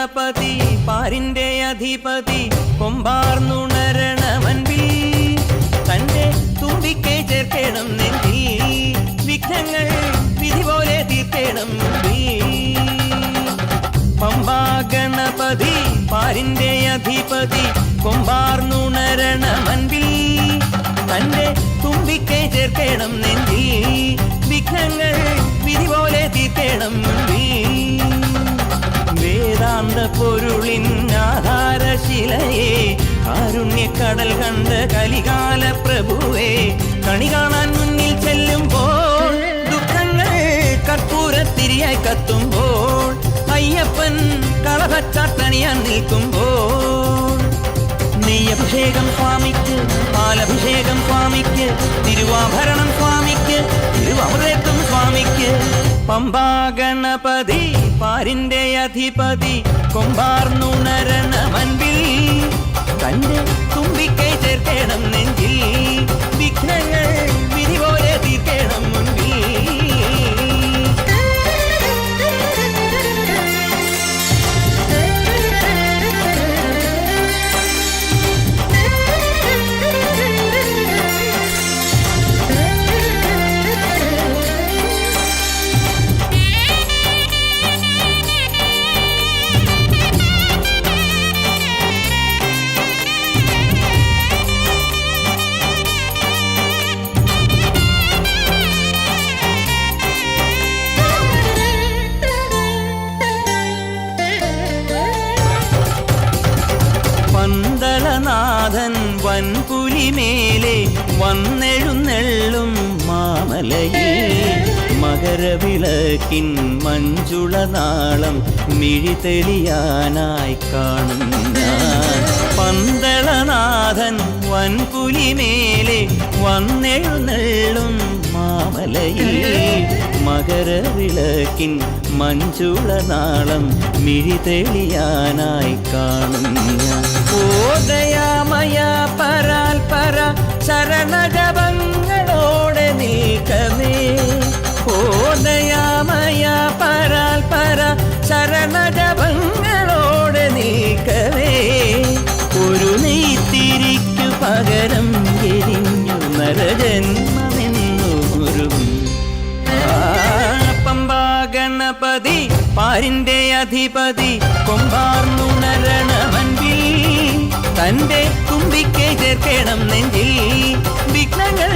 ഗണപതി പാരിന്റെ അധിപതി കൊമ്പാർന്നുണരണമൻപിൽ തന്റെ തുമ്പിക്കൈ ചേർക്കണം നെഞ്ചിൽ വിഘ്നങ്ങൾ വിധി പോലെ തീർക്കണം പമ്പാ ഗണപതി പാരിന്റെ അധിപതി കൊമ്പാർന്നുണരണമൻപിൽ തന്റെ തുമ്പിക്കൈ ചേർക്കണം നെഞ്ചിൽ വിഘ്നങ്ങൾ വിധി പോലെ തീർക്കണം വേദാന്ത പൊരുളിൻ ആധാരശിലയെ കാരുണ്യക്കടൽ കണ്ട കലികാല പ്രഭുവേ കണി കാണാൻ മുന്നിൽ ചെല്ലുമ്പോൾ ദുഃഖങ്ങൾ കർപ്പൂരത്തിരിയായി കത്തുമ്പോൾ അയ്യപ്പൻ കളഭച്ചാട്ടണിയാൻ നിൽക്കുമ്പോൾ നെയ്യഭിഷേകം സ്വാമിക്ക് പാലഭിഷേകം സ്വാമിക്ക് തിരുവാഭരണം സ്വാമിക്ക് തിരുവമൃതത്വം സ്വാമിക്ക് പമ്പാ ഗണപതി പാരിന്റെ അധിപതി കൊമ്പാർന്നുണരണമൻപിൽ തന്റെ തുമ്പിക്കൈ ചേർക്കണം നെഞ്ചിൽ വിഘ്നങ്ങൾ വിധി പോലെ തീർക്കണം മുൻപിൽ പന്തളനാഥൻ വൻപുലിമേലെ വന്നെഴുന്നെള്ളും മാമലയിൽ മകരവിളക്കിൻ മഞ്ജുളനാളം മിഴിതെളിയാനായി കാണും ഞാൻ പന്തളനാഥൻ വൻപുലിമേലെ വന്നെഴുന്നെള്ളും മാമലയിൽ മകരവിളക്കിൻ മഞ്ജുളനാളം മിഴിതെളിയാനായി കാണും ഞാൻ ഓദയാമയ പരാൽ പര ശരണജപങ്ങളോടെ നിൽക്കമേ ഓദയാമയ പരാൽ പര ശരണജപങ്ങളോടെ നിൽക്കമേ ഒരു നെയ്ത്തിരിക്കു പകരം എരിഞ്ഞു നരജന്മമെന്നൊരു പമ്പാ ഗണപതി പാരിന്റെ അധിപതി കൊമ്പാർന്നുണരണമൻപിൽ തന്റെ തുമ്പിക്കൈ ചേർക്കണം നെഞ്ചിൽ വിഘ്നങ്ങൾ